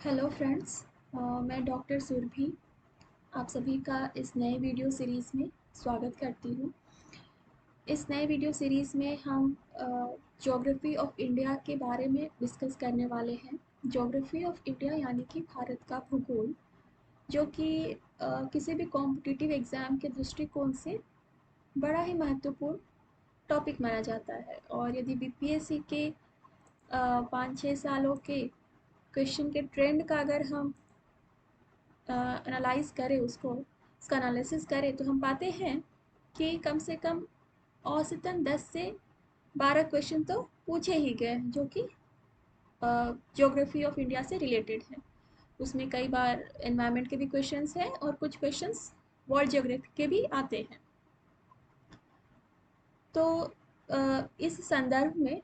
Hello friends, मैं doctor Surabhi आप सभी का इस नए वीडियो सीरीज़ में स्वागत करती हूँ। इस नए वीडियो सीरीज़ में हम ज्योग्राफी ऑफ इंडिया के बारे में डिस्कस करने वाले हैं। ज्योग्राफी ऑफ इंडिया यानी कि भारत का भूगोल, जो कि किसी भी कॉम्पिटिटिव एग्ज़ाम के दृष्टिकोण से बड़ा ही महत्वपूर्ण टॉपिक माना जाता है। और यदि बीपीएससी के 5-6 सालों के क्वेश्चन के ट्रेंड का अगर हम एनालाइज़ करें, उसका एनालिसिस करें, तो हम पाते हैं कि कम से कम औसतन 10 से 12 क्वेश्चन तो पूछे ही गए हैं जो कि ज्योग्राफी ऑफ इंडिया से रिलेटेड हैं। उसमें कई बार एनवायरनमेंट के भी क्वेश्चंस हैं और कुछ क्वेश्चंस वर्ल्ड ज्योग्राफी के भी आते हैं। तो इस संदर्भ में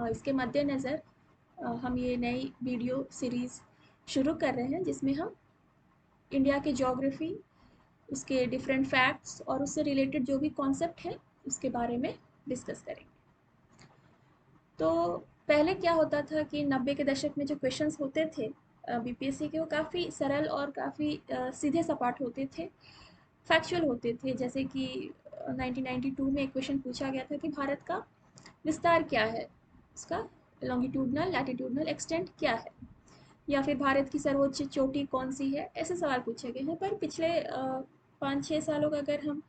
इसके मद्देनज़र हम ये नई वीडियो सीरीज़ शुरू कर रहे हैं, जिसमें हम इंडिया के ज्योग्राफी, उसके डिफरेंट फैक्ट्स और उससे रिलेटेड जो भी कॉन्सेप्ट हैं उसके बारे में डिस्कस करेंगे। तो पहले क्या होता था कि 90 के दशक में जो क्वेश्चंस होते थे बीपीएससी के, वो काफ़ी सरल और काफ़ी सीधे सपाट होते थे, फैक्चुअल होते थे। जैसे कि 1992 में एक क्वेश्चन पूछा गया था कि भारत का विस्तार क्या है, उसका लॉन्गिट्यूडनल लैटिट्यूडनल एक्सटेंट क्या है, या फिर भारत की सर्वोच्च चोटी कौन सी है, ऐसे सवाल पूछे गए हैं। पर पिछले 5-6 सालों का अगर हम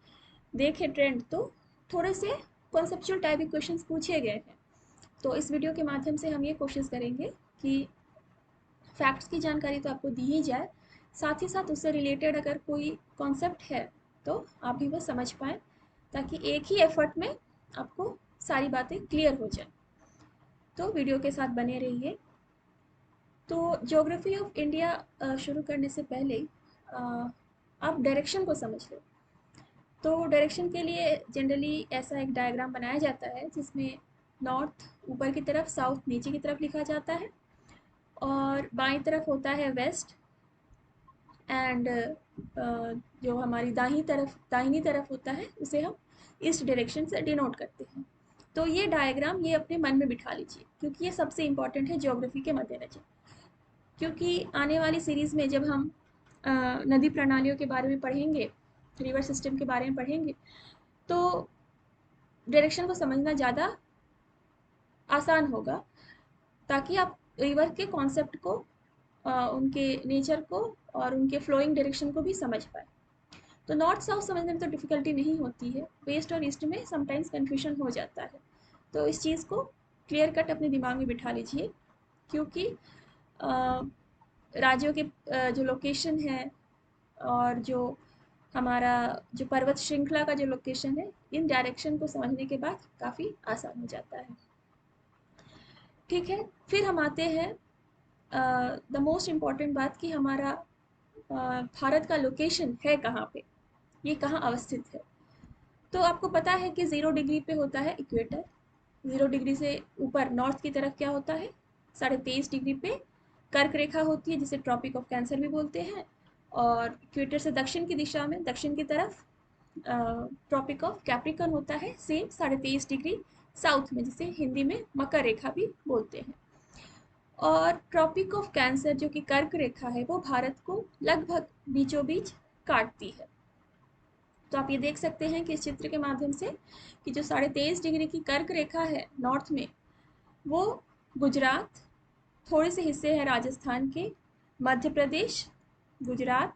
देखें ट्रेंड, तो थोड़े से कॉन्सेप्चुअल टाइप के क्वेश्चंस पूछे गए हैं। तो इस वीडियो के माध्यम से हम ये कोशिश करेंगे कि फैक्ट्स की जानकारी तो आपको दी ही जाए, साथ ही साथ उससे रिलेटेड अगर कोई कॉन्सेप्ट है तो आप भी वो समझ पाएँ, ताकि एक ही एफर्ट में आपको सारी बातें क्लियर हो जाए। तो वीडियो के साथ बने रहिए। तो ज्योग्राफी ऑफ इंडिया शुरू करने से पहले आप डायरेक्शन को समझ लो। तो डायरेक्शन के लिए जनरली ऐसा एक डायग्राम बनाया जाता है जिसमें नॉर्थ ऊपर की तरफ, साउथ नीचे की तरफ लिखा जाता है, और बाईं तरफ होता है वेस्ट, एंड जो हमारी दाहिनी तरफ होता है उसे हम ईस्ट डायरेक्शन से डिनोट करते हैं। तो ये डायग्राम ये अपने मन में बिठा लीजिए, क्योंकि ये सबसे इम्पॉर्टेंट है ज्योग्राफी के मद्देनजर। क्योंकि आने वाली सीरीज़ में जब हम नदी प्रणालियों के बारे में पढ़ेंगे, रिवर सिस्टम के बारे में पढ़ेंगे, तो डायरेक्शन को समझना ज़्यादा आसान होगा, ताकि आप रिवर के कॉन्सेप्ट को, उनके नेचर को और उनके फ्लोइंग डायरेक्शन को भी समझ पाए। तो नॉर्थ साउथ समझने में तो डिफ़िकल्टी नहीं होती है, वेस्ट और ईस्ट में समटाइम्स कन्फ्यूजन हो जाता है। तो इस चीज़ को क्लियर कट अपने दिमाग में बिठा लीजिए, क्योंकि राज्यों के जो लोकेशन है और जो हमारा जो पर्वत श्रृंखला का जो लोकेशन है, इन डायरेक्शन को समझने के बाद काफ़ी आसान हो जाता है। ठीक है, फिर हम आते हैं द मोस्ट इम्पॉर्टेंट बात कि हमारा भारत का लोकेशन है कहाँ पे, ये कहाँ अवस्थित है। तो आपको पता है कि 0 डिग्री पे होता है इक्वेटर। 0 डिग्री से ऊपर नॉर्थ की तरफ क्या होता है, 23.5 डिग्री पे कर्क रेखा होती है, जिसे ट्रॉपिक ऑफ कैंसर भी बोलते हैं। और इक्वेटर से दक्षिण की दिशा में, दक्षिण की तरफ ट्रॉपिक ऑफ कैप्रिकॉर्न होता है, सेम 23.5 डिग्री साउथ में, जिसे हिंदी में मकर रेखा भी बोलते हैं। और ट्रॉपिक ऑफ कैंसर जो कि कर्क रेखा है, वो भारत को लगभग बीचों बीच काटती है। तो आप ये देख सकते हैं कि इस चित्र के माध्यम से कि जो 23.5 डिग्री की कर्क रेखा है नॉर्थ में, वो गुजरात, थोड़े से हिस्से हैं राजस्थान के, मध्य प्रदेश, गुजरात,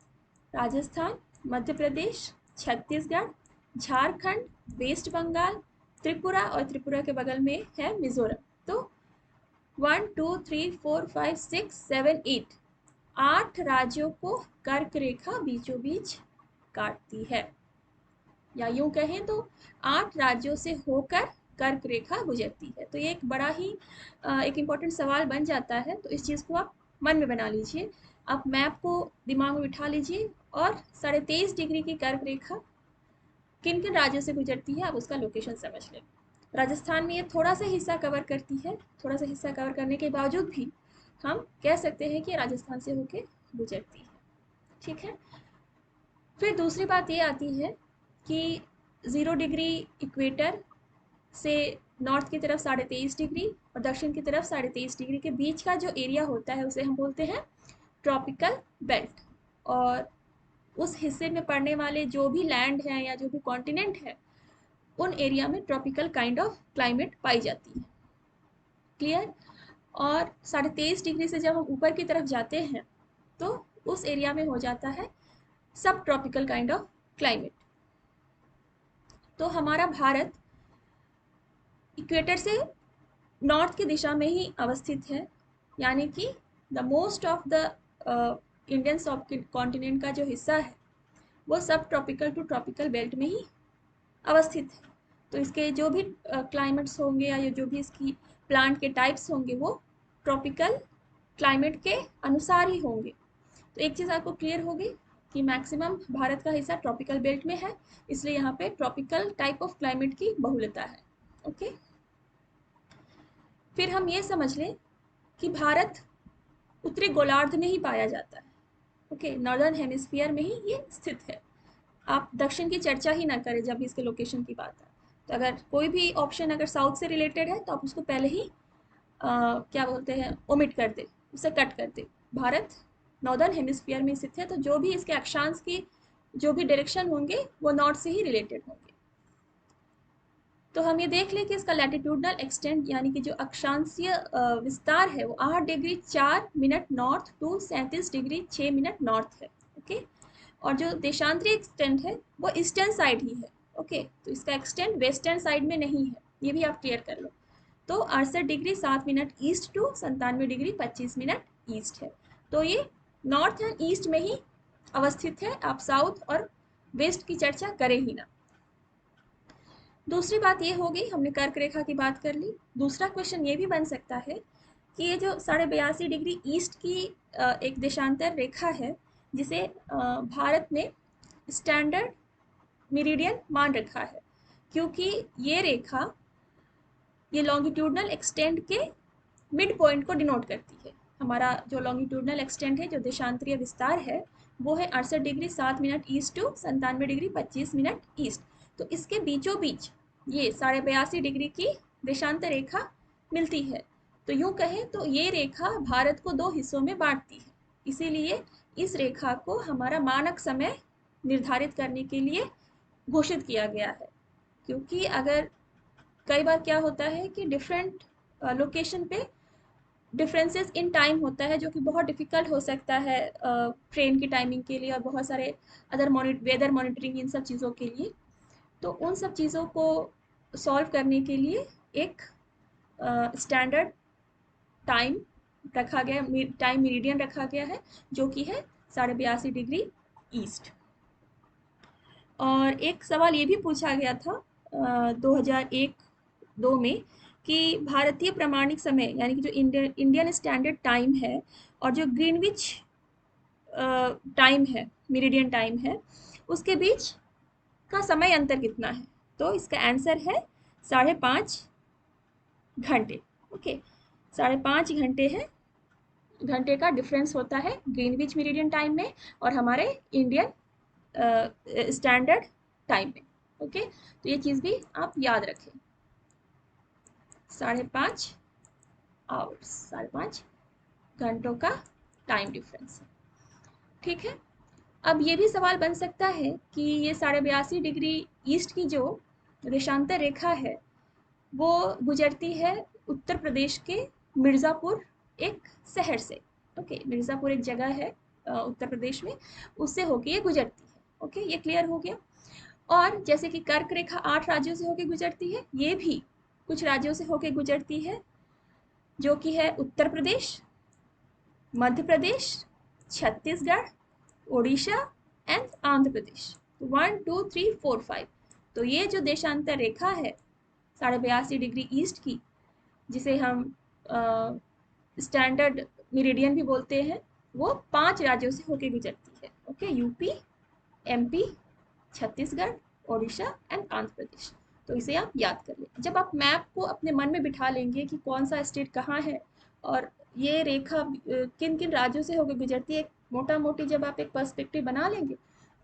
राजस्थान, मध्य प्रदेश, छत्तीसगढ़, झारखंड, वेस्ट बंगाल, त्रिपुरा, और त्रिपुरा के बगल में है मिजोरम। तो 1 2 3 4 5 6 7 8 8 राज्यों को कर्क रेखा बीचों बीच काटती है, या यूं कहें तो 8 राज्यों से होकर कर्क रेखा गुजरती है। तो ये एक बड़ा ही एक इम्पॉर्टेंट सवाल बन जाता है। तो इस चीज़ को आप मन में बना लीजिए, आप मैप को दिमाग में बिठा लीजिए, और 23.5 डिग्री की कर्क रेखा किन किन राज्यों से गुजरती है आप उसका लोकेशन समझ लें। राजस्थान में ये थोड़ा सा हिस्सा कवर करती है, थोड़ा सा हिस्सा कवर करने के बावजूद भी हम कह सकते हैं कि राजस्थान से होकर गुजरती है। ठीक है, फिर दूसरी बात ये आती है कि 0 डिग्री इक्वेटर से नॉर्थ की तरफ 23.5 डिग्री और दक्षिण की तरफ 23.5 डिग्री के बीच का जो एरिया होता है, उसे हम बोलते हैं ट्रॉपिकल बेल्ट, और उस हिस्से में पड़ने वाले जो भी लैंड है या जो भी कॉन्टिनेंट है उन एरिया में ट्रॉपिकल काइंड ऑफ क्लाइमेट पाई जाती है। क्लियर? और 23.5 डिग्री से जब हम ऊपर की तरफ जाते हैं तो उस एरिया में हो जाता है सब ट्रॉपिकल काइंड ऑफ क्लाइमेट। तो हमारा भारत इक्वेटर से नॉर्थ की दिशा में ही अवस्थित है, यानी कि the most of the Indian सब कॉन्टिनेंट का जो हिस्सा है वो सब ट्रॉपिकल टू ट्रॉपिकल बेल्ट में ही अवस्थित है। तो इसके जो भी क्लाइमेट्स होंगे या जो भी इसकी प्लांट के टाइप्स होंगे वो ट्रॉपिकल क्लाइमेट के अनुसार ही होंगे। तो एक चीज़ आपको क्लियर होगी कि मैक्सिमम भारत का हिस्सा ट्रॉपिकल बेल्ट में है, इसलिए यहाँ पे ट्रॉपिकल टाइप ऑफ क्लाइमेट की बहुलता है। ओके, फिर हम ये समझ लें कि भारत उत्तरी गोलार्ध में ही पाया जाता है। ओके, नॉर्दर्न हेमिस्फीयर में ही ये स्थित है। आप दक्षिण की चर्चा ही ना करें जब भी इसके लोकेशन की बात है। तो अगर कोई भी ऑप्शन अगर साउथ से रिलेटेड है तो आप उसको पहले ही क्या बोलते हैं, ओमिट कर दे, उसे कट कर दे। भारत नॉर्दर्न हेमिस्फीयर में स्थित है, तो जो भी इसके अक्षांश की जो भी डायरेक्शन होंगे वो नॉर्थ से ही रिलेटेड होंगे। तो हम ये देख लें कि इसका लैटिट्यूडनल एक्सटेंट यानी कि जो अक्षांशीय विस्तार है वो 8 degree 4 minute north to 37 degree 6 minute north है। ओके, और जो देशांतरी एक्सटेंट है वो ईस्टर्न साइड ही है। ओके, तो इसका एक्सटेंट वेस्टर्न साइड में नहीं है, ये भी आप क्लियर कर लो। तो 68 degree 7 minute east to 97 degree 25 minute east है। तो ये नॉर्थ एंड ईस्ट में ही अवस्थित है, आप साउथ और वेस्ट की चर्चा करें ही ना। दूसरी बात ये होगी, हमने कर्क रेखा की बात कर ली। दूसरा क्वेश्चन ये भी बन सकता है कि ये जो 82.5 डिग्री ईस्ट की एक देशांतर रेखा है जिसे भारत ने स्टैंडर्ड मेरिडियन मान रखा है, क्योंकि ये रेखा ये लॉन्गिट्यूडनल एक्सटेंट के मिड पॉइंट को डिनोट करती है। हमारा जो लॉन्गिट्यूडनल एक्सटेंट है, जो देशांतरीय विस्तार है, वो है 68 degree 7 minute east to 97 degree 25 minute east. तो इसके बीचों बीच ये 82.5 डिग्री की देशांतर रेखा मिलती है। तो यूँ कहें तो ये रेखा भारत को दो हिस्सों में बांटती है, इसीलिए इस रेखा को हमारा मानक समय निर्धारित करने के लिए घोषित किया गया है। क्योंकि अगर कई बार क्या होता है कि डिफरेंट लोकेशन पे डिफरेंसेस इन टाइम होता है, जो कि बहुत डिफ़िकल्ट हो सकता है ट्रेन की टाइमिंग के लिए और बहुत सारे अदर वेदर मॉनिटरिंग इन सब चीज़ों के लिए। तो उन सब चीज़ों को सॉल्व करने के लिए एक स्टैंडर्ड टाइम रखा गया, टाइम मेरिडियन रखा गया है, जो कि है 82.5 डिग्री ईस्ट। और एक सवाल ये भी पूछा गया था 2001-2 में कि भारतीय प्रमाणिक समय यानी कि जो इंडियन स्टैंडर्ड टाइम है और जो ग्रीनविच टाइम है, मेरिडियन टाइम है, उसके बीच का समय अंतर कितना है। तो इसका आंसर है 5.5 घंटे। ओके, 5.5 घंटे है, घंटे का डिफरेंस होता है ग्रीनविच मेरिडियन टाइम में और हमारे इंडियन स्टैंडर्ड टाइम में। ओके, तो ये चीज़ भी आप याद रखें, 5.5 आवर्स, 5.5 घंटों का टाइम डिफरेंस है। ठीक है, अब ये भी सवाल बन सकता है कि ये 82.5 डिग्री ईस्ट की जो देशांतर रेखा है वो गुजरती है उत्तर प्रदेश के मिर्ज़ापुर एक शहर से। ओके, मिर्ज़ापुर एक जगह है उत्तर प्रदेश में, उससे होके ये गुजरती है। ओके, ये क्लियर हो गया। और जैसे कि कर्क रेखा 8 राज्यों से होके गुजरती है, ये भी कुछ राज्यों से होके गुजरती है, जो कि है उत्तर प्रदेश, मध्य प्रदेश, छत्तीसगढ़, उड़ीसा एंड आंध्र प्रदेश। 1 2 3 4 5। तो ये जो देशांतर रेखा है 82.5 डिग्री ईस्ट की, जिसे हम स्टैंडर्ड मेरिडियन भी बोलते हैं, वो 5 राज्यों से होके गुजरती है। Okay, UP, MP, Chhattisgarh, Odisha and Andhra Pradesh. तो इसे आप याद कर लें। जब आप मैप को अपने मन में बिठा लेंगे कि कौन सा स्टेट कहाँ है और ये रेखा किन किन राज्यों से होकर गुजरती है, मोटा मोटी जब आप एक पर्सपेक्टिव बना लेंगे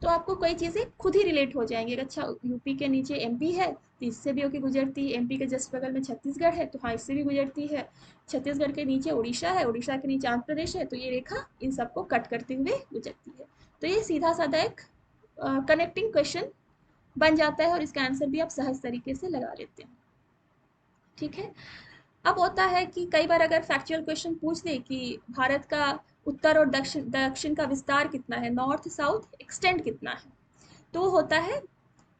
तो आपको कई चीज़ें खुद ही रिलेट हो जाएंगी। अच्छा, यूपी के नीचे एमपी है तो इससे भी होके गुजरती है, एमपी के जस्ट बगल में छत्तीसगढ़ है तो हाँ इससे भी गुजरती है, छत्तीसगढ़ के नीचे उड़ीसा है, उड़ीसा के नीचे आंध्र प्रदेश है, तो ये रेखा इन सबको कट करते हुए गुजरती है। तो ये सीधा साधा एक कनेक्टिंग क्वेश्चन बन जाता है और इसका आंसर भी आप सहज तरीके से लगा लेते हैं। ठीक है। अब होता है कि कई बार अगर फैक्चुअल क्वेश्चन पूछ दे कि भारत का उत्तर और दक्षिण दक्षिण का विस्तार कितना है, नॉर्थ साउथ एक्सटेंड कितना है, तो होता है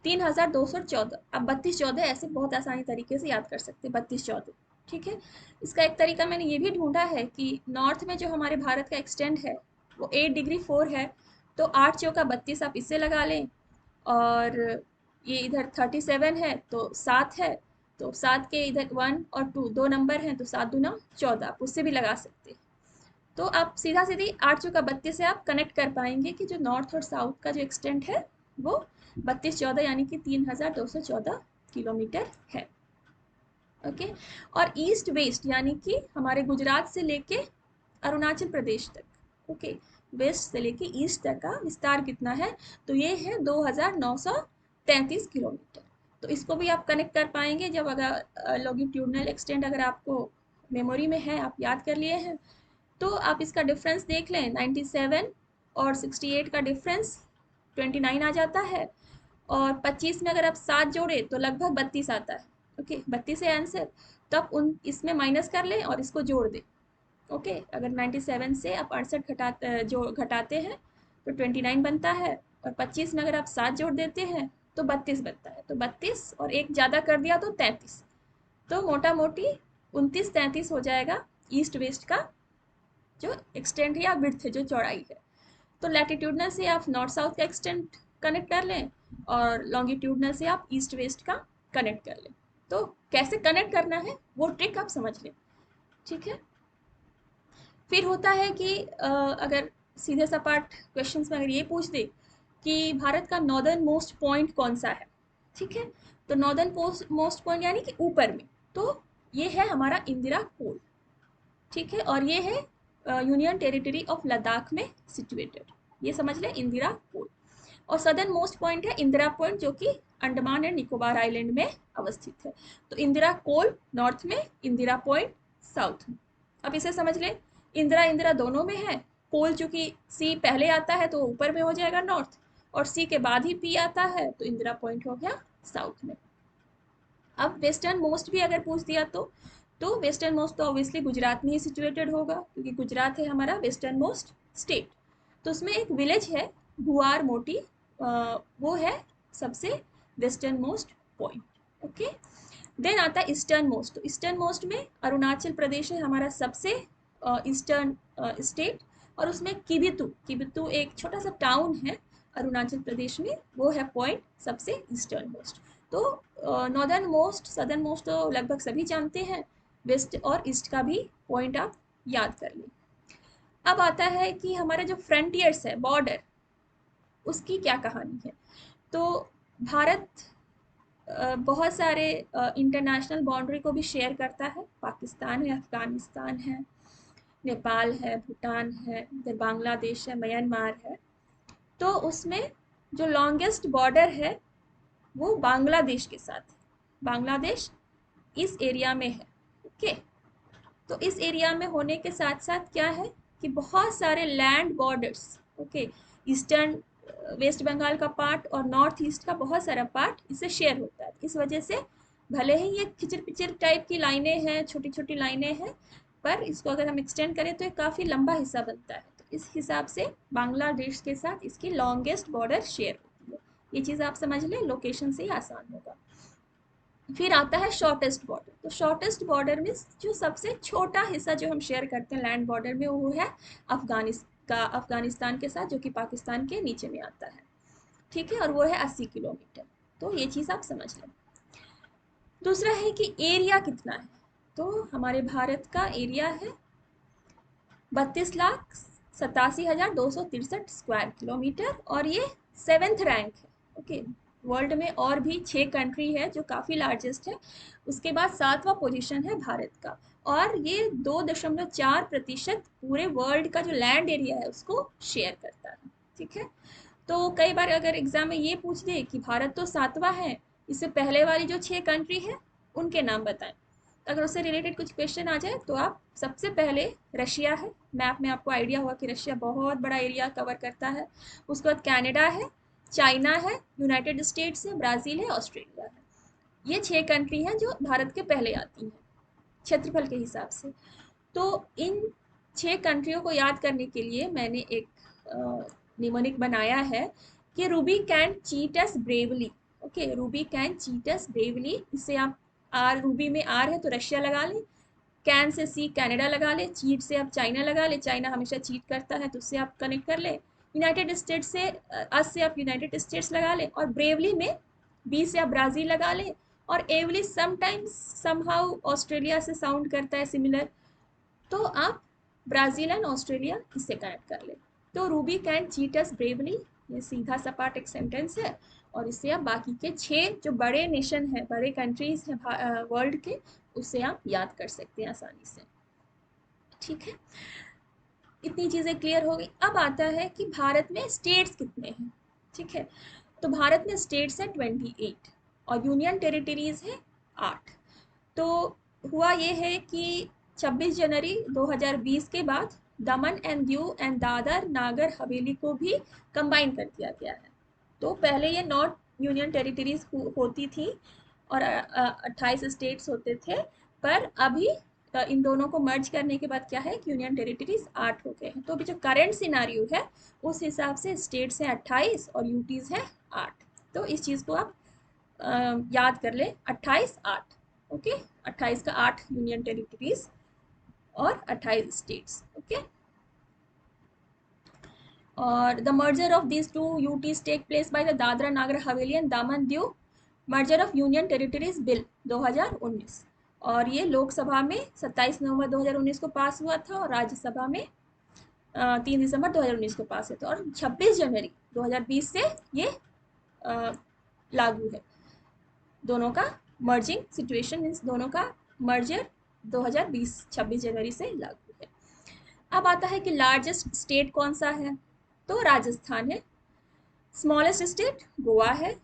3214। अब 3214 ऐसे बहुत आसानी तरीके से याद कर सकते हैं, 3214। ठीक है। इसका एक तरीका मैंने ये भी ढूंढा है कि नॉर्थ में जो हमारे भारत का एक्सटेंड है वो 8 डिग्री 4 है, तो 8 चौका 32 आप इससे लगा लें, और ये इधर 37 है तो 7 है, तो 7 के इधर 1 और 2 दो नंबर हैं तो 7 दूना 14, आप उससे भी लगा सकते हैं। तो आप सीधा सीधी 8 चौका 32 से आप कनेक्ट कर पाएंगे कि जो नॉर्थ और साउथ का जो एक्सटेंट है वो 3214 यानी कि 3214 किलोमीटर है। ओके। और ईस्ट वेस्ट यानी कि हमारे गुजरात से लेके अरुणाचल प्रदेश तक, ओके, वेस्ट से लेके ईस्ट तक का विस्तार कितना है, तो ये है 2933 किलोमीटर। तो इसको भी आप कनेक्ट कर पाएंगे जब अगर लॉन्गिट्यूडनल एक्सटेंट अगर आपको मेमोरी में है, आप याद कर लिए हैं, तो आप इसका डिफरेंस देख लें, 97 और 68 का डिफरेंस 29 आ जाता है, और 25 में अगर आप 7 जोड़े तो लगभग 32 आता है। ओके, 32 है आंसर। तो आप उन इसमें माइनस कर लें और इसको जोड़ दें। ओके, अगर 97 से आप 68 जो घटाते हैं तो 29 बनता है, और 25 में अगर आप 7 जोड़ देते हैं तो 32 बनता है, तो 32 और एक ज़्यादा कर दिया तो 33, तो मोटा मोटी 29-33 हो जाएगा ईस्ट वेस्ट का जो एक्सटेंट है या विड्थ है, जो चौड़ाई है। तो लैटिट्यूडनल से आप नॉर्थ साउथ का एक्सटेंट कनेक्ट कर लें, और लॉन्गिट्यूडनल से आप ईस्ट वेस्ट का कनेक्ट कर लें। तो कैसे कनेक्ट करना है वो ट्रिक आप समझ लें। ठीक है। फिर होता है कि अगर सीधे सपाट क्वेश्चन में अगर ये पूछ दे कि भारत का नॉर्दर्न मोस्ट पॉइंट कौन सा है, ठीक है, तो नॉर्दर्न मोस्ट पॉइंट यानी कि ऊपर में, तो ये है हमारा इंदिरा कोल। ठीक है। और ये है यूनियन टेरिटरी ऑफ लद्दाख में सिचुएटेड, ये समझ लें इंदिरा कोल। और सदर्न मोस्ट पॉइंट है इंदिरा पॉइंट, जो कि अंडमान एंड निकोबार आइलैंड में अवस्थित है। तो इंदिरा कोल नॉर्थ में, इंदिरा पॉइंट साउथ में। अब इसे समझ लें, इंदिरा इंदिरा दोनों में है, कोल चूंकि सी पहले आता है तो ऊपर में हो जाएगा नॉर्थ, और सी के बाद ही पी आता है तो इंदिरा पॉइंट हो गया साउथ में। अब वेस्टर्न मोस्ट भी अगर पूछ दिया तो वेस्टर्न मोस्ट तो ऑब्वियसली गुजरात में ही सिचुएटेड होगा, क्योंकि गुजरात है हमारा वेस्टर्न मोस्ट स्टेट। तो उसमें एक विलेज है गुआर मोटी, वो है सबसे western most point. Okay. Then आता है ईस्टर्न मोस्ट। तो ईस्टर्न मोस्ट में अरुणाचल प्रदेश है हमारा सबसे ईस्टर्न स्टेट, और उसमें किबितु, किबितु एक छोटा सा टाउन है अरुणाचल प्रदेश में, वो है पॉइंट सबसे ईस्टर्न मोस्ट। तो नॉर्दर्न मोस्ट, सदर्न मोस्ट तो लगभग सभी जानते हैं, वेस्ट और ईस्ट का भी पॉइंट आप याद कर लें। अब आता है कि हमारे जो फ्रंटियर्स है, बॉर्डर, उसकी क्या कहानी है। तो भारत बहुत सारे इंटरनेशनल बाउंड्री को भी शेयर करता है, पाकिस्तान है, अफगानिस्तान है, नेपाल है, भूटान है, इधर बांग्लादेश है, म्यांमार है। तो उसमें जो लॉन्गेस्ट बॉर्डर है वो बांग्लादेश के साथ है। बांग्लादेश इस एरिया में है। ओके। तो इस एरिया में होने के साथ साथ क्या है कि बहुत सारे land borders, okay, eastern West Bengal का पार्ट और नॉर्थ ईस्ट का बहुत सारा पार्ट इससे शेयर होता है। इस वजह से भले ही ये खिचर पिचर टाइप की लाइनें हैं, छोटी छोटी लाइनें हैं, पर इसको अगर हम एक्सटेंड करें तो ये काफ़ी लंबा हिस्सा बनता है। तो इस हिसाब से बांग्लादेश के साथ इसकी लॉन्गेस्ट बॉर्डर शेयर होती है। ये चीज़ आप समझ लें, लोकेशन से ही आसान होगा। फिर आता है शॉर्टेस्ट बॉर्डर। तो शॉर्टेस्ट बॉर्डर में जो सबसे छोटा हिस्सा जो हम शेयर करते हैं लैंड बॉर्डर में, वो है अफगानिस्तान के साथ, जो कि पाकिस्तान के नीचे में आता है। ठीक है। और वो है 80 किलोमीटर। तो ये चीज़ आप समझ लें। दूसरा है कि एरिया कितना है। तो हमारे भारत का एरिया है 32,87,263 स्क्वायर किलोमीटर, और ये 7th रैंक है। ओके। वर्ल्ड में और भी 6 कंट्री है जो काफ़ी लार्जेस्ट है, उसके बाद 7वां पोजीशन है भारत का, और ये 2.4% पूरे वर्ल्ड का जो लैंड एरिया है उसको शेयर करता है। ठीक है। तो कई बार अगर एग्जाम में ये पूछ दे कि भारत तो 7वां है, इससे पहले वाली जो 6 कंट्री है उनके नाम बताएं। अगर उससे रिलेटेड कुछ क्वेश्चन आ जाए तो आप सबसे पहले रशिया है, मैप में आपको आइडिया होगा कि रशिया बहुत बड़ा एरिया कवर करता है। उसके बाद कनाडा है, चाइना है, यूनाइटेड स्टेट्स है, ब्राज़ील है, ऑस्ट्रेलिया है। ये 6 कंट्री हैं जो भारत के पहले आती हैं क्षेत्रफल के हिसाब से। तो इन 6 कंट्रियों को याद करने के लिए मैंने एक निमोनिक बनाया है कि Ruby can cheat us bravely. Okay, Ruby can cheat us bravely. इससे आप आर, रूबी में आर है तो रशिया लगा लें, कैन से सी कनाडा लगा ले, चीट से आप चाइना लगा ले, चाइना हमेशा चीट करता है तो उससे आप कनेक्ट कर ले। यूनाइटेड स्टेट्स से अस से आप यूनाइटेड स्टेट्स लगा ले, और ब्रेवली में बी से आप ब्राज़ील लगा ले, और एवली समटाइम्स समहाउ ऑस्ट्रेलिया से साउंड करता है सिमिलर, तो आप ब्राज़ील एंड ऑस्ट्रेलिया इससे कनेक्ट कर ले। तो Ruby can cheat us bravely, ये सीधा सपाट एक सेंटेंस है, और इससे आप बाकी के 6 जो बड़े नेशन हैं, बड़े कंट्रीज हैं वर्ल्ड के, उससे आप याद कर सकते हैं आसानी से। ठीक है, इतनी चीज़ें क्लियर हो गई। अब आता है कि भारत में स्टेट्स कितने हैं। ठीक है, तो भारत में स्टेट्स हैं 28 और यूनियन टेरिटरीज है 8। तो हुआ ये है कि 26 जनवरी 2020 के बाद दमन एंड दीव एंड दादर नागर हवेली को भी कंबाइन कर दिया गया है। तो पहले ये नॉर्थ यूनियन टेरिटरीज होती थी और 28 स्टेट्स होते थे, पर अभी इन दोनों को मर्ज करने के बाद क्या है कि यूनियन टेरिटरीज 8 हो गए हैं। तो अभी जो करंट सिनारियो है उस हिसाब से स्टेट्स हैं 28 और यूटीज हैं 8। तो इस चीज़ को आप याद कर ले, 28 8। ओके, 28 का 8 यूनियन टेरिटरीज और 28 स्टेट्स। ओके, और the merger of these two UTs take place by the Dadra Nagar Haveli and Daman Diu merger of union territories bill 2019, और ये लोकसभा में 27 नवंबर 2019 को पास हुआ था और राज्यसभा में 3 दिसंबर 2019 को पास हुआ था, और 26 जनवरी 2020 से ये लागू है। दोनों का मर्जिंग सिचुएशन मीन्स दोनों का मर्जर 2020 26 जनवरी से लागू है। अब आता है कि लार्जेस्ट स्टेट कौन सा है, तो राजस्थान है। स्मॉलेस्ट स्टेट गोवा है।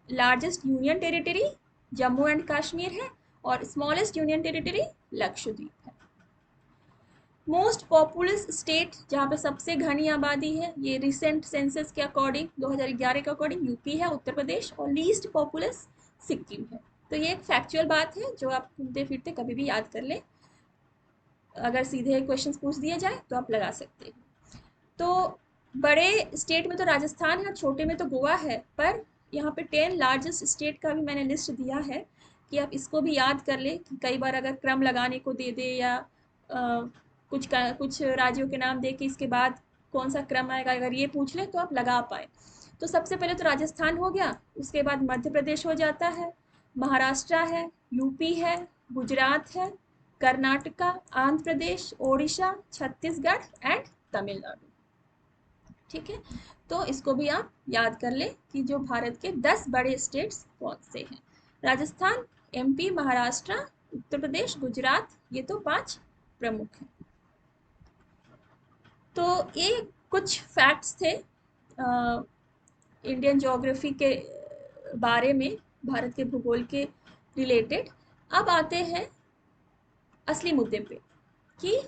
Largest union territory Jammu and Kashmir है, और स्मॉलेस्ट यूनियन टेरिटरी लक्षद्वीप है। मोस्ट पॉपुलस स्टेट जहाँ पे सबसे घनी आबादी है, ये रिसेंट सेंसस के अकॉर्डिंग 2011 के अकॉर्डिंग यूपी है, उत्तर प्रदेश, और लीस्ट पॉपुलस सिक्किम है। तो ये एक फैक्चुअल बात है जो आप घूमते फिरते कभी भी याद कर लें, अगर सीधे क्वेश्चंस पूछ दिए जाए तो आप लगा सकते हैं। तो बड़े स्टेट में तो राजस्थान है और छोटे में तो गोवा है, पर यहाँ पे 10 लार्जेस्ट स्टेट का भी मैंने लिस्ट दिया है कि आप इसको भी याद कर ले कि कई बार अगर क्रम लगाने को दे दे या कुछ राज्यों के नाम दे के इसके बाद कौन सा क्रम आएगा, अगर ये पूछ ले तो आप लगा पाए। तो सबसे पहले तो राजस्थान हो गया, उसके बाद मध्य प्रदेश हो जाता है, महाराष्ट्र है, यूपी है, गुजरात है, कर्नाटका, आंध्र प्रदेश, ओडिशा, छत्तीसगढ़ एंड तमिलनाडु। ठीक है, तो इसको भी आप याद कर ले कि जो भारत के 10 बड़े स्टेट्स कौन से हैं। राजस्थान, एमपी, महाराष्ट्र, उत्तर प्रदेश, गुजरात, ये तो 5 प्रमुख हैं। तो ये कुछ फैक्ट्स थे इंडियन ज्योग्राफी के बारे में, भारत के भूगोल के रिलेटेड। अब आते हैं असली मुद्दे पे कि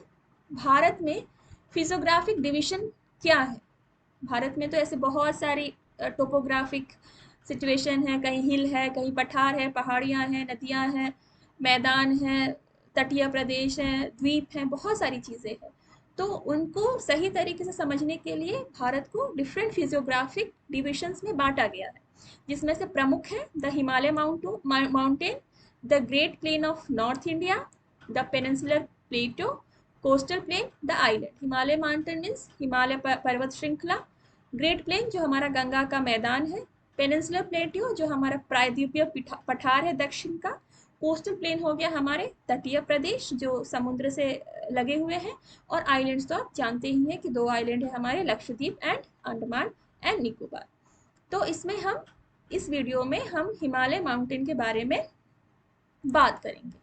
भारत में फिजियोग्राफिक डिवीजन क्या है। भारत में तो ऐसे बहुत सारी टोपोग्राफिक सिचुएशन है, कहीं हिल है, कहीं पठार है, पहाड़ियाँ हैं, नदियाँ हैं, मैदान है, तटीय प्रदेश हैं, द्वीप हैं, बहुत सारी चीज़ें हैं। तो उनको सही तरीके से समझने के लिए भारत को डिफरेंट फिजियोग्राफिक डिविजन्स में बांटा गया है, जिसमें से प्रमुख है the Himalaya mountain, the great plain of north India, the peninsular Plato, coastal plain, the island. Himalaya mountain means Himalaya पर्वत श्रृंखला, ग्रेट प्लेन जो हमारा गंगा का मैदान है, पेनिनसुलर प्लेटियो जो हमारा प्रायद्वीपीय पठार है दक्षिण का, कोस्टल प्लेन हो गया हमारे तटीय प्रदेश जो समुद्र से लगे हुए हैं, और आइलैंड्स तो आप जानते ही हैं कि 2 आइलैंड है हमारे, लक्षद्वीप एंड अंडमान एंड निकोबार। तो इसमें हम इस वीडियो में हम हिमालय माउंटेन के बारे में बात करेंगे।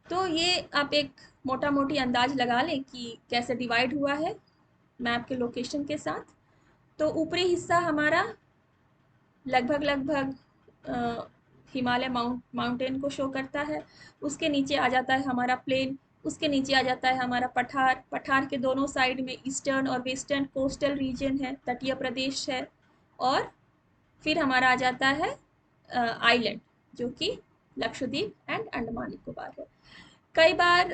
तो ये आप एक मोटा मोटी अंदाज लगा लें कि कैसे डिवाइड हुआ है मैप के लोकेशन के साथ। तो ऊपरी हिस्सा हमारा लगभग हिमालय माउंटेन को शो करता है। उसके नीचे आ जाता है हमारा प्लेन, उसके नीचे आ जाता है हमारा पठार, पठार के दोनों साइड में ईस्टर्न और वेस्टर्न कोस्टल रीजन है, तटीय प्रदेश है, और फिर हमारा आ जाता है आइलैंड जो कि लक्षद्वीप एंड अंडमान निकोबार है। कई बार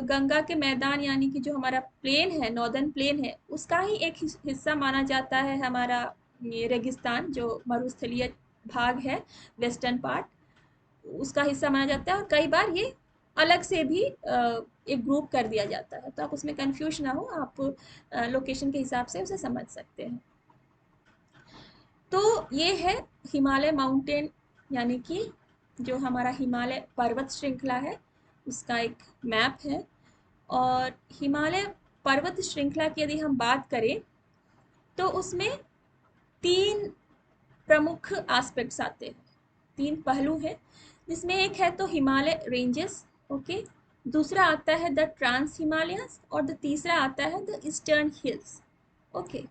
गंगा के मैदान यानी कि जो हमारा प्लेन है, नॉर्दर्न प्लेन है, उसका ही एक हिस्सा माना जाता है हमारा ये रेगिस्तान, जो मरुस्थलीय भाग है, वेस्टर्न पार्ट, उसका हिस्सा माना जाता है। और कई बार ये अलग से भी एक ग्रुप कर दिया जाता है, तो आप उसमें कंफ्यूज ना हो, आप लोकेशन के हिसाब से उसे समझ सकते हैं। तो ये है हिमालय माउंटेन, यानी कि जो हमारा हिमालय पर्वत श्रृंखला है उसका एक मैप है। और हिमालय पर्वत श्रृंखला की यदि हम बात करें तो उसमें 3 प्रमुख एस्पेक्ट्स आते हैं, 3 पहलू हैं, जिसमें एक है तो हिमालय रेंजेस, ओके, दूसरा आता है द ट्रांस हिमालयस, और तीसरा आता है द ईस्टर्न हिल्स, ओके।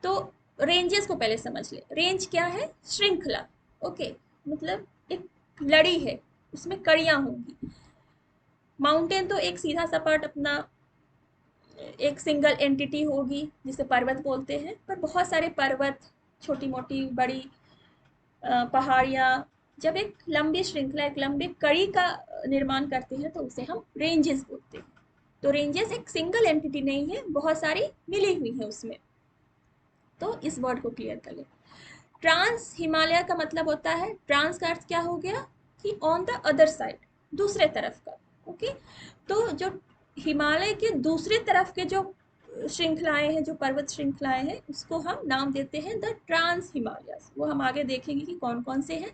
तो रेंजेस को पहले समझ ले। रेंज क्या है? श्रृंखला, ओके, मतलब एक लड़ी है, उसमें कड़ियां होंगी। माउंटेन तो एक सीधा सपाट अपना एक सिंगल एंटिटी होगी जिसे पर्वत बोलते हैं, पर बहुत सारे पर्वत, छोटी मोटी बड़ी पहाड़ियाँ जब एक लंबी श्रृंखला, एक लंबी कड़ी का निर्माण करती है तो उसे हम रेंजेस बोलते हैं। तो रेंजेस एक सिंगल एंटिटी नहीं है, बहुत सारी मिली हुई है उसमें। तो इस वर्ड को क्लियर कर ले। ट्रांस हिमालय का मतलब होता है, ट्रांस का अर्थ क्या हो गया कि ऑन द अदर साइड, दूसरे तरफ का, ओके। तो जो हिमालय के दूसरी तरफ के जो श्रृंखलाएं हैं, जो पर्वत श्रृंखलाएं हैं, उसको हम नाम देते हैं द ट्रांस हिमालयस। वो हम आगे देखेंगे कि कौन कौन से हैं।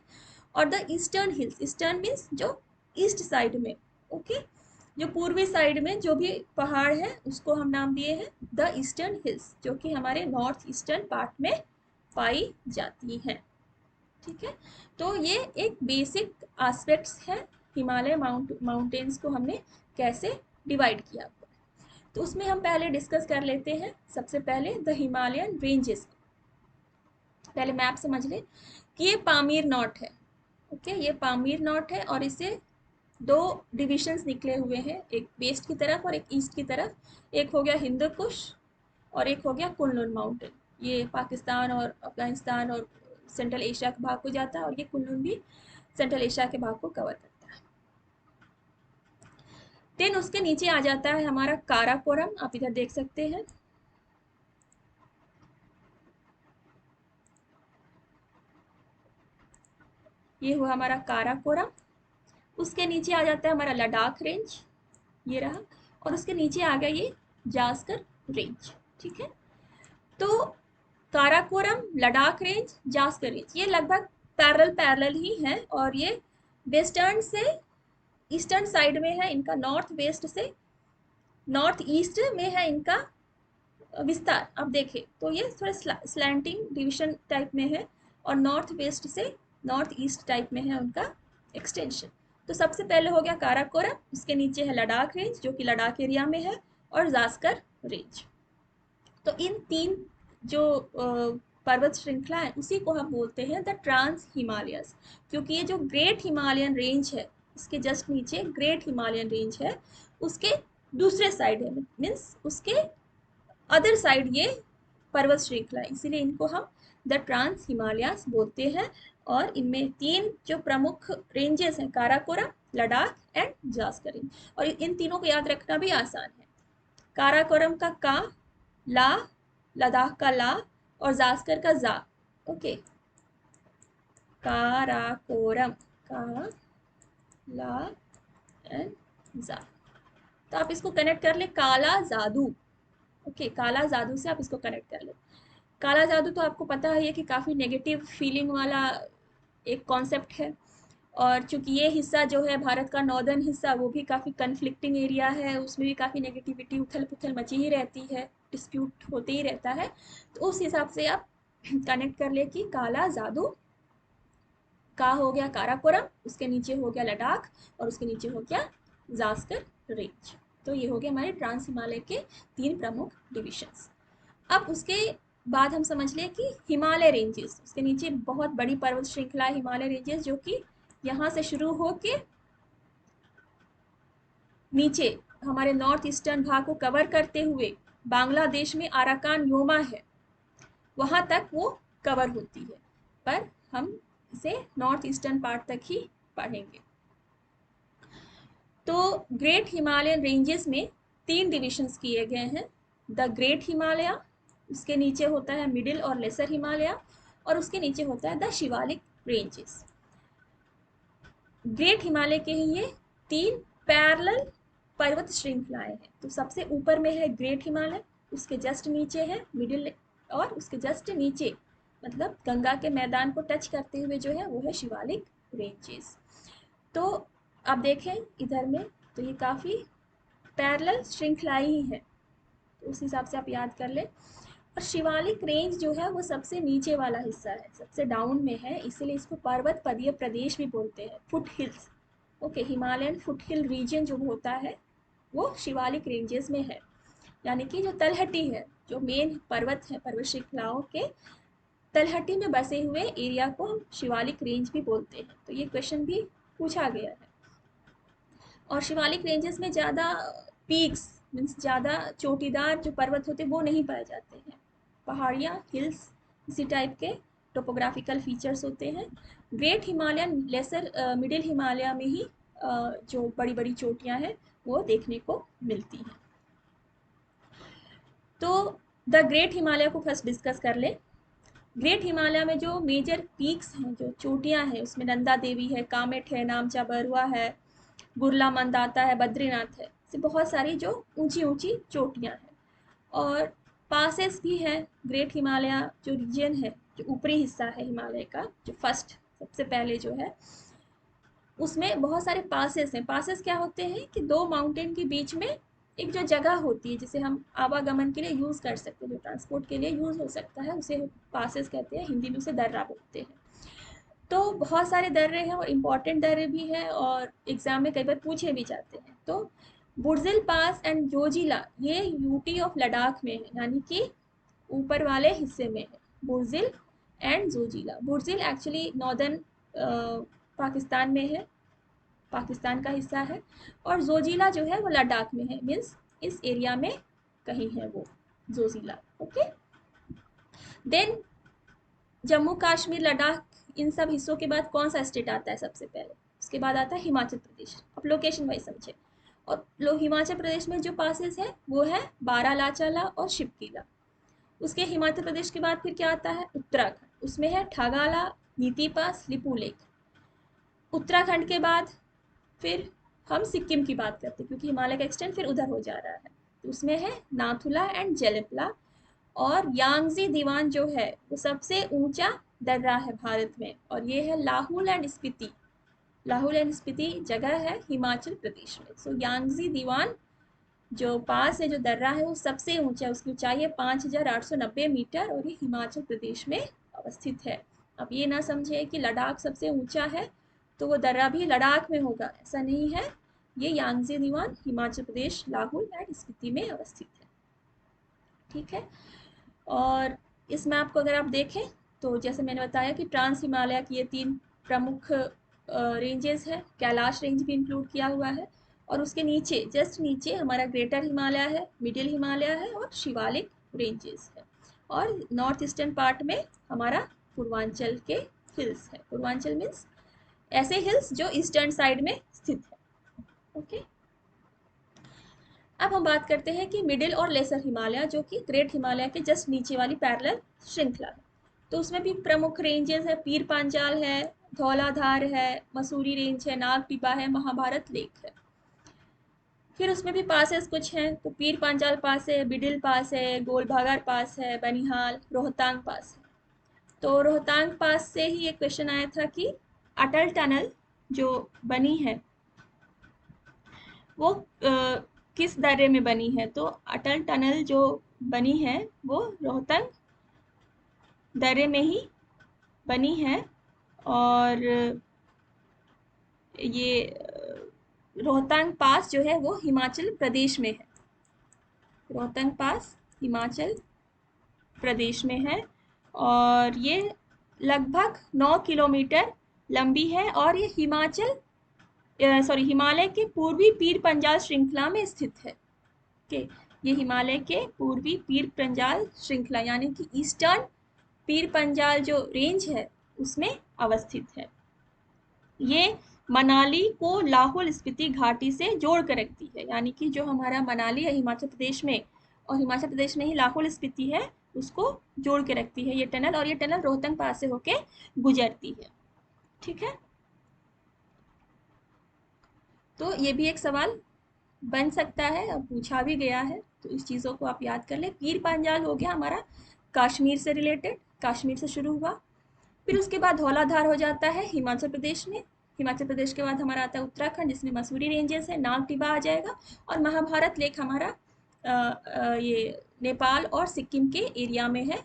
और the eastern hills, eastern means जो ईस्ट साइड में, ओके, जो पूर्वी साइड में जो भी पहाड़ है उसको हम नाम दिए हैं द ईस्टर्न हिल्स, जो कि हमारे नॉर्थ ईस्टर्न पार्ट में पाई जाती हैं, ठीक है। तो ये एक बेसिक एस्पेक्ट्स है हिमालय माउंटेन्स को हमने कैसे डिवाइड किया। तो उसमें हम पहले डिस्कस कर लेते हैं। सबसे पहले द हिमालयन रेंजेस। पहले मैप समझ ले कि ये पामीर नॉट है, ओके, ये पामीर नॉट है, और इसे 2 डिविजन्स निकले हुए हैं, एक वेस्ट की तरफ और एक ईस्ट की तरफ। एक हो गया हिंदू कुश और एक हो गया कुनलुन माउंटेन। ये पाकिस्तान और अफगानिस्तान और सेंट्रल एशिया के भाग को जाता है, और ये कुनलुन भी सेंट्रल एशिया के भाग को कवर करता है। देन उसके नीचे आ जाता है हमारा काराकोरम, आप इधर देख सकते हैं। ये हुआ हमारा काराकोरम। उसके नीचे आ जाता है हमारा लद्दाख रेंज, ये रहा, और उसके नीचे आ गया ये जास्कर रेंज, ठीक है। तो काराकोरम, लद्दाख रेंज, जास्कर रेंज, ये लगभग पैरेलल ही है, और ये वेस्टर्न से ईस्टर्न साइड में है इनका, नॉर्थ वेस्ट से नॉर्थ ईस्ट में है इनका विस्तार। आप देखें तो ये थोड़ा स्लैंटिंग डिवीजन टाइप में है, और नॉर्थ वेस्ट से नॉर्थ ईस्ट टाइप में है उनका एक्सटेंशन। तो सबसे पहले हो गया काराकोरम, उसके नीचे है लद्दाख रेंज जो कि लद्दाख एरिया में है, और जास्कर रेंज। तो इन 3 जो पर्वत श्रृंखला है उसी को हम बोलते हैं द ट्रांस हिमालयस, क्योंकि ये जो ग्रेट हिमालयन रेंज है, इसके जस्ट नीचे ग्रेट हिमालयन रेंज है, उसके दूसरे साइड है, मीन्स उसके अदर साइड ये पर्वत श्रृंखला है, इसीलिए इनको हम द ट्रांस हिमालयस बोलते हैं। और इनमें 3 जो प्रमुख रेंजेस हैं, काराकोरम, लद्दाख एंड जास्कर रेंज, और इन तीनों को याद रखना भी आसान है। काराकोरम का का, ला, लद्दाख का ला, और जास्कर का जा, ओके। काराकोरम, का, ला एंड जा। तो आप इसको कनेक्ट कर ले, काला जादू, ओके, काला जादू से आप इसको कनेक्ट कर ले। काला जादू तो आपको पता है कि काफ़ी नेगेटिव फीलिंग वाला एक कॉन्सेप्ट है, और चूंकि ये हिस्सा जो है भारत का नॉर्दर्न हिस्सा, वो भी काफ़ी कन्फ्लिक्टिंग एरिया है, उसमें भी काफ़ी नेगेटिविटी, उथल पुथल मची ही रहती है, डिस्प्यूट होते ही रहता है। तो उस हिसाब से आप कनेक्ट कर ले कि काला जादू का हो गया काराकोरम, उसके नीचे हो गया लद्दाख, और उसके नीचे हो गया जास्कर रेंज। तो ये हो गया हमारे ट्रांस हिमालय के 3 प्रमुख डिविजन्स। अब उसके बाद हम समझ लें कि हिमालय रेंजेस, उसके नीचे बहुत बड़ी पर्वत श्रृंखला है हिमालय रेंजेस, जो कि यहाँ से शुरू होके नीचे हमारे नॉर्थ ईस्टर्न भाग को कवर करते हुए बांग्लादेश में आराकान योमा है, वहां तक वो कवर होती है। पर हम इसे नॉर्थ ईस्टर्न पार्ट तक ही पढ़ेंगे। तो ग्रेट हिमालयन रेंजेस में 3 डिविजन्स किए गए हैं। द ग्रेट हिमालय, उसके नीचे होता है मिडिल और लेसर हिमालय, और उसके नीचे होता है the Shivalik ranges. Great Himalaya के ही ये 3 पैरेलल पर्वत श्रृंखलाएं हैं। तो सबसे ऊपर में है ग्रेट हिमालय, उसके जस्ट नीचे है मिडिल, और उसके जस्ट नीचे मतलब गंगा के मैदान को टच करते हुए जो है वो है शिवालिक रेंजेस। तो आप देखें इधर में, तो ये काफ़ी पैरेलल श्रृंखलाएं ही हैं, तो उस हिसाब से आप याद कर लें। और शिवालिक रेंज जो है वो सबसे नीचे वाला हिस्सा है, सबसे डाउन में है, इसीलिए इसको पर्वत पदीय प्रदेश भी बोलते हैं, foot hills. Okay, Himalayan foot hill region जो होता है वो शिवालिक रेंजेस में है, यानी कि जो तलहटी है, जो मेन पर्वत है, पर्वत श्रृंखलाओं के तलहटी में बसे हुए एरिया को हम शिवालिक रेंज भी बोलते हैं। तो ये क्वेश्चन भी पूछा गया है। और शिवालिक रेंजेस में ज़्यादा पीक्स मीन्स ज़्यादा चोटीदार जो पर्वत होते हैं वो नहीं पाए जाते हैं, पहाड़ियाँ, हिल्स, इसी टाइप के टोपोग्राफिकल फीचर्स होते हैं। Great Himalayan, lesser middle Himalaya में ही जो बड़ी बड़ी चोटियाँ हैं वो देखने को मिलती हैं। तो द ग्रेट हिमालय को फर्स्ट डिस्कस कर ले। ग्रेट हिमालय में जो मेजर पीक्स हैं, जो चोटियाँ हैं, उसमें नंदा देवी है, कामेट है, नामचा बरुआ है, गुरला मंदाता है, बद्रीनाथ है, ऐसी बहुत सारी जो ऊंची ऊंची चोटियाँ हैं। और पासेस भी है। ग्रेट हिमालय जो रीजन है, जो ऊपरी हिस्सा है हिमालय का, जो फर्स्ट सबसे पहले जो है, उसमें बहुत सारे पासेस हैं। पासेस क्या होते हैं कि 2 माउंटेन के बीच में एक जो जगह होती है जिसे हम आवागमन के लिए यूज़ कर सकते हैं, जो ट्रांसपोर्ट के लिए यूज़ हो सकता है, उसे पासेस कहते हैं, हिंदी में उसे दर्रा बोलते हैं। तो बहुत सारे दर्रे हैं और इम्पॉर्टेंट दर्रे भी हैं और एग्ज़ाम में कई बार पूछे भी जाते हैं। तो बुर्जिल पास एंड जोजिला ये यूटी ऑफ लद्दाख में है, यानी कि ऊपर वाले हिस्से में है, Burzil and Zojila. Burzil actually northern Pakistan में है, पाकिस्तान का हिस्सा है, और जोजिला जो है वो लद्दाख में है, मीन्स इस एरिया में कहीं है वो जोजिला। ओके, देन जम्मू कश्मीर, लद्दाख, इन सब हिस्सों के बाद कौन सा स्टेट आता है सबसे पहले? उसके बाद आता है हिमाचल प्रदेश। अब लोकेशन वाइज समझे। और हिमाचल प्रदेश में जो पासेस है वो है बारालाचाला और शिवकीला। उसके हिमाचल प्रदेश के बाद फिर क्या आता है? उत्तराखंड, उसमें है ठागाला, नीति पास, लिपुलेख। उत्तराखंड के बाद फिर हम सिक्किम की बात करते हैं, क्योंकि हिमालय का एक्सटेंड फिर उधर हो जा रहा है, तो उसमें है नाथुला एंड जेलेपला। और यांगजी दीवान जो है वो सबसे ऊंचा दर्रा है भारत में, और ये है लाहुल एंड स्पीति। लाहुल एंड स्पीति जगह है हिमाचल प्रदेश में। सो यांगजी दीवान जो पास है, जो दर्रा है, वो सबसे ऊंचा है, उसकी ऊंचाई है 5890 मीटर, और ये हिमाचल प्रदेश में अवस्थित है। अब ये ना समझे कि लद्दाख सबसे ऊंचा है तो वो दर्रा भी लद्दाख में होगा, ऐसा नहीं है। ये यांगजी दीवान हिमाचल प्रदेश, लाहुल एंड स्पीति में अवस्थित है। ठीक है। और इस मैप को अगर आप देखें तो जैसे मैंने बताया कि ट्रांस हिमालय की ये 3 प्रमुख रेंजेस है, कैलाश रेंज भी इंक्लूड किया हुआ है, और उसके नीचे जस्ट नीचे हमारा ग्रेटर हिमालय है, मिडिल हिमालय है, और शिवालिक रेंजेस है। और नॉर्थ ईस्टर्न पार्ट में हमारा पूर्वांचल के हिल्स है। पूर्वांचल मीन्स ऐसे हिल्स जो ईस्टर्न साइड में स्थित है। ओके, अब हम बात करते हैं कि मिडिल और लेसर हिमालय, जो कि ग्रेट हिमालय के जस्ट नीचे वाली पैरेलल श्रृंखला है। तो उसमें भी प्रमुख रेंजेस है, पीर पांचाल है, धौलाधार है, मसूरी रेंज है, नाग टिब्बा है, महाभारत लेक है। फिर उसमें भी पासेस कुछ हैं, तो पीर पांचाल पास है, बिडिल पास है, गोलभागर पास है, बनिहाल, रोहतांग पास है। तो रोहतांग पास से ही एक क्वेश्चन आया था कि अटल टनल जो बनी है वो किस दर्रे में बनी है? तो अटल टनल जो बनी है वो रोहतंग दर्रे में ही बनी है, और ये रोहतांग पास जो है वो हिमाचल प्रदेश में है। रोहतांग पास हिमाचल प्रदेश में है और ये लगभग 9 किलोमीटर लंबी है और ये हिमालय के पूर्वी पीर पंजाल श्रृंखला में स्थित है। ओके, ये हिमालय के पूर्वी पीर पंजाल श्रृंखला यानी कि ईस्टर्न पीर पंजाल जो रेंज है उसमें अवस्थित है। ये मनाली को लाहौल स्पीति घाटी से जोड़ कर रखती है, यानी कि जो हमारा मनाली है हिमाचल प्रदेश में, और हिमाचल प्रदेश में ही लाहौल स्पीति है, उसको जोड़ के रखती है ये टनल, और ये टनल रोहतंग पास से होके गुजरती है। ठीक है, तो ये भी एक सवाल बन सकता है और पूछा भी गया है, तो इस चीज़ों को आप याद कर ले। पीर पंजाल हो गया हमारा कश्मीर से रिलेटेड, कश्मीर से शुरू हुआ, फिर उसके बाद धौलाधार हो जाता है हिमाचल प्रदेश में। हिमाचल प्रदेश के बाद हमारा आता है उत्तराखंड, जिसमें मसूरी रेंजेस है, नाग टिब्बा आ जाएगा, और महाभारत लेक हमारा ये नेपाल और सिक्किम के एरिया में है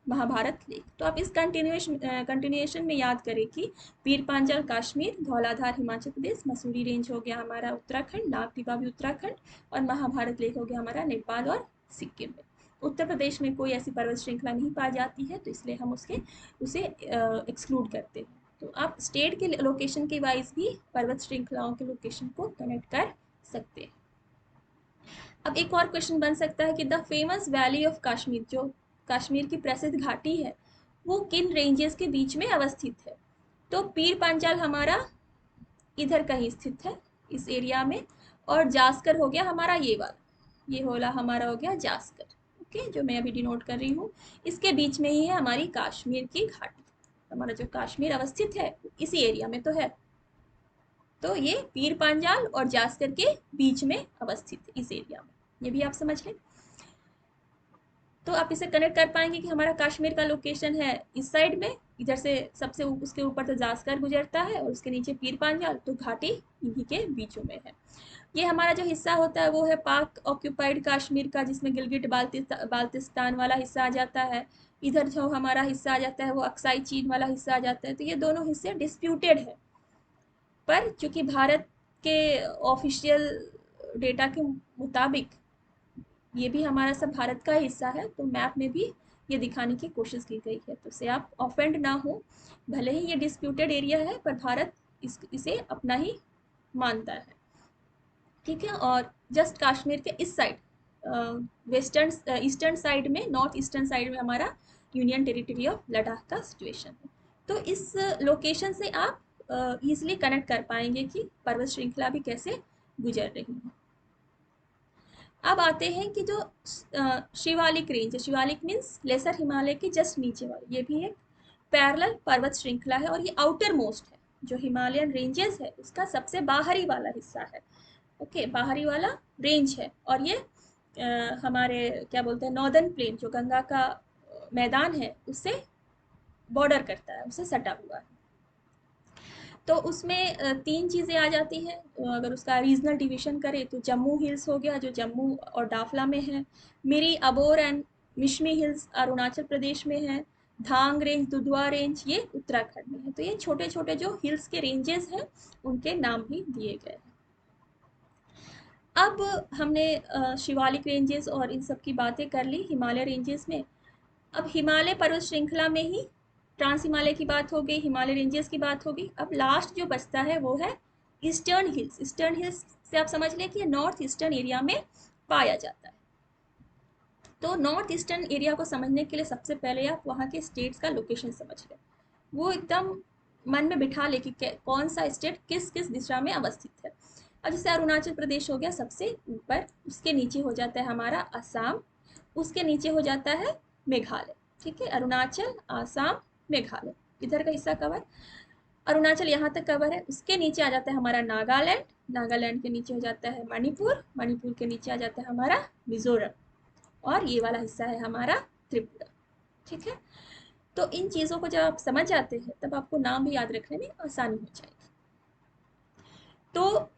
महाभारत लेक। तो आप इस कंटिन्यूएशन में याद करें कि पीर पांचाल कश्मीर, धौलाधार हिमाचल प्रदेश, मसूरी रेंज हो गया हमारा उत्तराखंड, नाग टिब्बा भी उत्तराखंड, और महाभारत लेक हो गया हमारा नेपाल और सिक्किम में। उत्तर प्रदेश में कोई ऐसी पर्वत श्रृंखला नहीं पाई जाती है, तो इसलिए हम उसे एक्सक्लूड करते हैं। तो आप स्टेट के लोकेशन के वाइज भी पर्वत श्रृंखलाओं के लोकेशन को कनेक्ट कर सकते हैं। अब एक और क्वेश्चन बन सकता है कि the famous valley of Kashmir, जो कश्मीर की प्रसिद्ध घाटी है, वो किन रेंजेस के बीच में अवस्थित है? तो पीर पंजाल हमारा इधर कहीं स्थित है इस एरिया में, और जास्कर हो गया हमारा ये वाला, ये होला हमारा हो गया जास्कर। ओके, जो मैं अभी डिनोट कर रही हूँ, इसके बीच में ही है हमारी कश्मीर की घाटी। हमारा जो कश्मीर अवस्थित है इसी एरिया में तो है, तो ये पीर पंजाल और जास्कर के बीच में अवस्थित है इस एरिया में, ये भी आप समझ लें। तो आप इसे कनेक्ट कर पाएंगे कि हमारा कश्मीर का लोकेशन है इस साइड में, इधर से सबसे उसके ऊपर तो जास्कर गुजरता है और उसके नीचे पीर पंजाल, तो घाटी इन्हीं के बीचों में है। ये हमारा जो हिस्सा होता है वो है पाक ऑक्यूपाइड कश्मीर का, जिसमें गिलगिट बाल्तिस्तान वाला हिस्सा आ जाता है। इधर जो हमारा हिस्सा आ जाता है वो अक्साई चीन वाला हिस्सा आ जाता है। तो ये दोनों हिस्से डिस्प्यूटेड है, पर चूंकि भारत के ऑफिशियल डेटा के मुताबिक ये भी हमारा सब भारत का हिस्सा है, तो मैप में भी ये दिखाने की कोशिश की गई है। तो इससे आप ऑफेंड ना हो, भले ही ये डिस्प्यूटेड एरिया है पर भारत इसे अपना ही मानता है। ठीक है, और जस्ट कश्मीर के इस साइड वेस्टर्न ईस्टर्न साइड में, नॉर्थ ईस्टर्न साइड में हमारा यूनियन टेरिटरी ऑफ लद्दाख का सिचुएशन है। तो इस लोकेशन से आप ईजिली कनेक्ट कर पाएंगे कि पर्वत श्रृंखला भी कैसे गुजर रही है। अब आते हैं कि जो शिवालिक रेंज है, शिवालिक मीन्स लेसर हिमालय के जस्ट नीचे वाली, ये भी एक पैरेलल पर्वत श्रृंखला है और ये आउटर मोस्ट है, जो हिमालयन रेंजेस है उसका सबसे बाहरी वाला हिस्सा है। ओके, बाहरी वाला रेंज है, और ये हमारे क्या बोलते हैं नॉर्दर्न प्लेन, जो गंगा का मैदान है उससे बॉर्डर करता है, उससे सटा हुआ है। तो उसमें तीन चीज़ें आ जाती हैं। अगर उसका रीजनल डिवीजन करें तो जम्मू हिल्स हो गया, जो जम्मू और डाफला में है। मिरी, अबोर एंड मिशमी हिल्स अरुणाचल प्रदेश में है। धांग रेंज, दुधवा रेंज ये उत्तराखंड में है। तो ये छोटे छोटे जो हिल्स के रेंजेस हैं उनके नाम भी दिए गए हैं। अब हमने शिवालिक रेंजेस और इन सब की बातें कर ली हिमालय रेंजेस में। अब हिमालय पर्वत श्रृंखला में ही ट्रांस हिमालय की बात हो गई, हिमालय रेंजेस की बात हो गई। अब लास्ट जो बचता है वो है ईस्टर्न हिल्स। ईस्टर्न हिल्स से आप समझ लें कि नॉर्थ ईस्टर्न एरिया में पाया जाता है। तो नॉर्थ ईस्टर्न एरिया को समझने के लिए सबसे पहले आप वहाँ के स्टेट्स का लोकेशन समझ लें, वो एकदम मन में बिठा ले कि कौन सा स्टेट किस किस दिशा में अवस्थित है। अब जैसे अरुणाचल प्रदेश हो गया सबसे ऊपर, उसके नीचे हो जाता है हमारा असम, उसके नीचे हो जाता है मेघालय। ठीक है, अरुणाचल, आसाम, मेघालय, इधर का हिस्सा कवर। अरुणाचल यहाँ तक कवर है, उसके नीचे आ जाता है हमारा नागालैंड, नागालैंड के नीचे हो जाता है मणिपुर, मणिपुर के नीचे आ जाता है हमारा मिजोरम, और ये वाला हिस्सा है हमारा त्रिपुरा। ठीक है, तो इन चीज़ों को जब आप समझ जाते हैं तब आपको नाम भी याद रखने में आसानी हो जाएगी। तो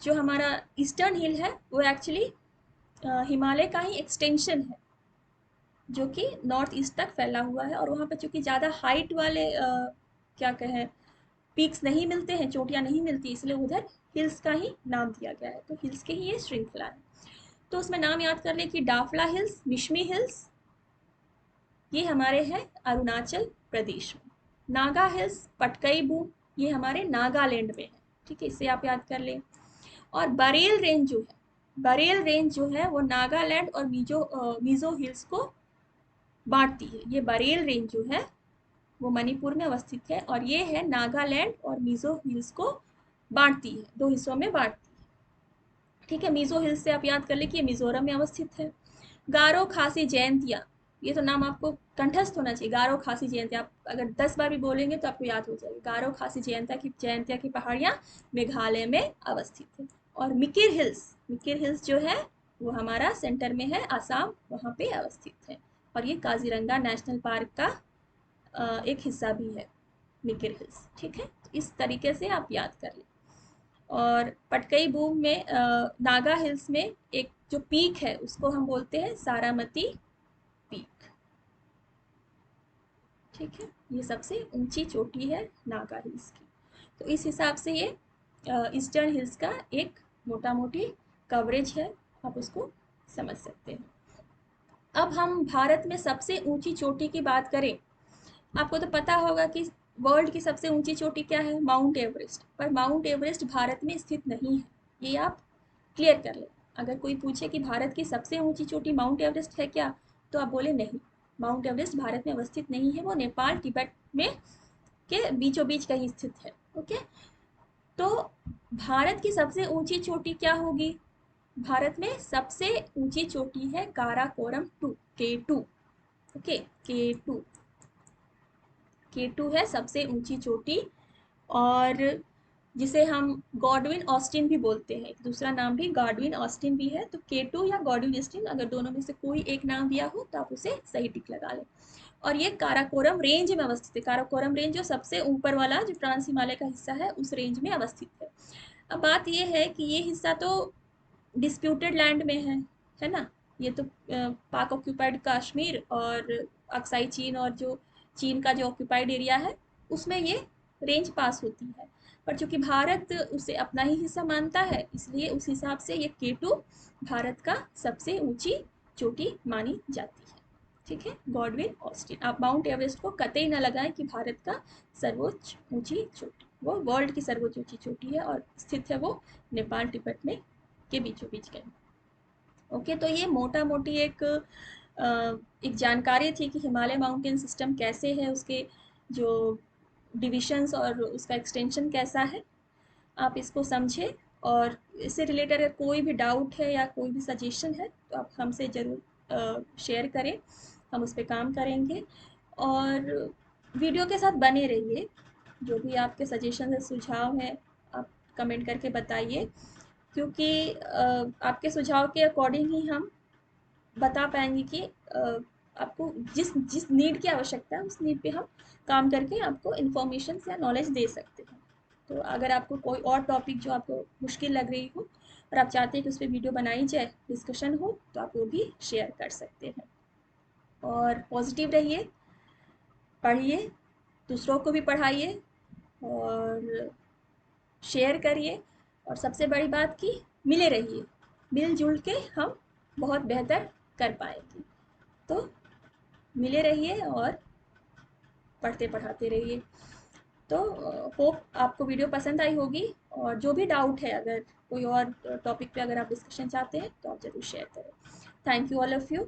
जो हमारा ईस्टर्न हिल है वो एक्चुअली हिमालय का ही एक्सटेंशन है, जो कि नॉर्थ ईस्ट तक फैला हुआ है। और वहाँ पर चूँकि ज़्यादा हाइट वाले क्या कहें पीक्स नहीं मिलते हैं, चोटियाँ नहीं मिलती, इसलिए उधर हिल्स का ही नाम दिया गया है। तो हिल्स के ही ये श्रृंखला है। तो उसमें नाम याद कर ले कि डाफला हिल्स, मिशमी हिल्स, ये हमारे हैं अरुणाचल प्रदेश में। नागा हिल्स, पटकई बूम, ये हमारे नागालैंड में है। ठीक है, इसे आप याद कर लें। और बरेल रेंज जो है, बरेल रेंज जो है वो नागालैंड और मिजो हिल्स को बांटती है। ये बरेल रेंज जो है वो मणिपुर में अवस्थित है और ये है नागालैंड और मिजो हिल्स को बांटती है, दो हिस्सों में बांटती है। ठीक है, मिजो हिल्स से आप याद कर ले कि ये मिजोरम में अवस्थित है। गारो खासी जयंतिया, ये तो नाम आपको कंठस्थ होना चाहिए। गारो खासी जयंतिया आप अगर 10 बार भी बोलेंगे तो आपको याद हो जाएगी। गारो खासी जयंतिया की पहाड़ियाँ मेघालय में अवस्थित है। और मिकिर हिल्स, मिकिर हिल्स जो है वो हमारा सेंटर में है, आसाम, वहाँ पे अवस्थित है। और ये काजीरंगा नेशनल पार्क का एक हिस्सा भी है मिकिर हिल्स। ठीक है, तो इस तरीके से आप याद कर लें। और पटकई बूम में नागा हिल्स में एक जो पीक है उसको हम बोलते हैं सारामती पीक। ठीक है, ये सबसे ऊंची चोटी है नागा हिल्स की। तो इस हिसाब से ये ईस्टर्न हिल्स का एक मोटा मोटी कवरेज है, आप उसको समझ सकते हैं। अब हम भारत में सबसे ऊंची चोटी की बात करें, आपको तो पता होगा कि वर्ल्ड की सबसे ऊंची चोटी क्या है, माउंट एवरेस्ट। पर माउंट एवरेस्ट भारत में स्थित नहीं है, ये आप क्लियर कर लें। अगर कोई पूछे कि भारत की सबसे ऊंची चोटी माउंट एवरेस्ट है क्या, तो आप बोले नहीं, माउंट एवरेस्ट भारत में अवस्थित नहीं है, वो नेपाल तिब्बत में के बीचों बीच कहीं स्थित है। ओके, तो भारत की सबसे ऊंची चोटी क्या होगी? भारत में सबसे ऊंची चोटी है Karakoram 2, K2। Okay, K2, K2 है सबसे ऊंची चोटी, और जिसे हम गॉडविन ऑस्टिन भी बोलते हैं, एक दूसरा नाम भी गॉडविन ऑस्टिन भी है। तो K2 या गॉडविन ऑस्टिन, अगर दोनों में से कोई एक नाम दिया हो तो आप उसे सही टिक लगा लें। और ये काराकोरम रेंज में अवस्थित है। काराकोरम रेंज जो सबसे ऊपर वाला जो ट्रांस हिमालय का हिस्सा है उस रेंज में अवस्थित है। अब बात ये है कि ये हिस्सा तो डिस्प्यूटेड लैंड में है ना। ये तो पाक ऑक्यूपाइड कश्मीर और अक्साई चीन, और जो चीन का जो ऑक्यूपाइड एरिया है उसमें ये रेंज पास होती है। पर चूंकि भारत उसे अपना ही हिस्सा मानता है, इसलिए उस हिसाब से ये K2 भारत का सबसे ऊंची चोटी मानी जाती है। ठीक है, गॉडविन ऑस्टिन। आप माउंट एवरेस्ट को कतई न लगाएं कि भारत का सर्वोच्च ऊंची चोटी, वो वर्ल्ड की सर्वोच्च ऊंची चोटी है और स्थित है वो नेपाल तिब्बत में के बीचों बीच कहीं। ओके, तो ये मोटा मोटी एक जानकारी थी कि हिमालय माउंटेन सिस्टम कैसे है, उसके जो डिविजन्स और उसका एक्सटेंशन कैसा है, आप इसको समझें। और इससे रिलेटेड अगर कोई भी डाउट है या कोई भी सजेशन है तो आप हमसे ज़रूर शेयर करें, हम उस पर काम करेंगे। और वीडियो के साथ बने रहिए, जो भी आपके सजेशन है, सुझाव हैं, आप कमेंट करके बताइए, क्योंकि आपके सुझाव के अकॉर्डिंग ही हम बता पाएंगे कि आपको जिस जिस नीड की आवश्यकता है उस नीड पे हम काम करके आपको इन्फॉर्मेशन या नॉलेज दे सकते हैं। तो अगर आपको कोई और टॉपिक जो आपको मुश्किल लग रही हो और आप चाहते हैं कि उस पर वीडियो बनाई जाए, डिस्कशन हो, तो आप वो भी शेयर कर सकते हैं। और पॉजिटिव रहिए, पढ़िए, दूसरों को भी पढ़ाइए और शेयर करिए। और सबसे बड़ी बात कि मिले रहिए, मिलजुल के हम बहुत बेहतर कर पाएंगे। तो मिले रहिए और पढ़ते पढ़ाते रहिए। तो होप आपको वीडियो पसंद आई होगी, और जो भी डाउट है, अगर कोई और टॉपिक पे अगर आप डिस्कशन चाहते हैं तो आप ज़रूर शेयर करें। Thank you all of you.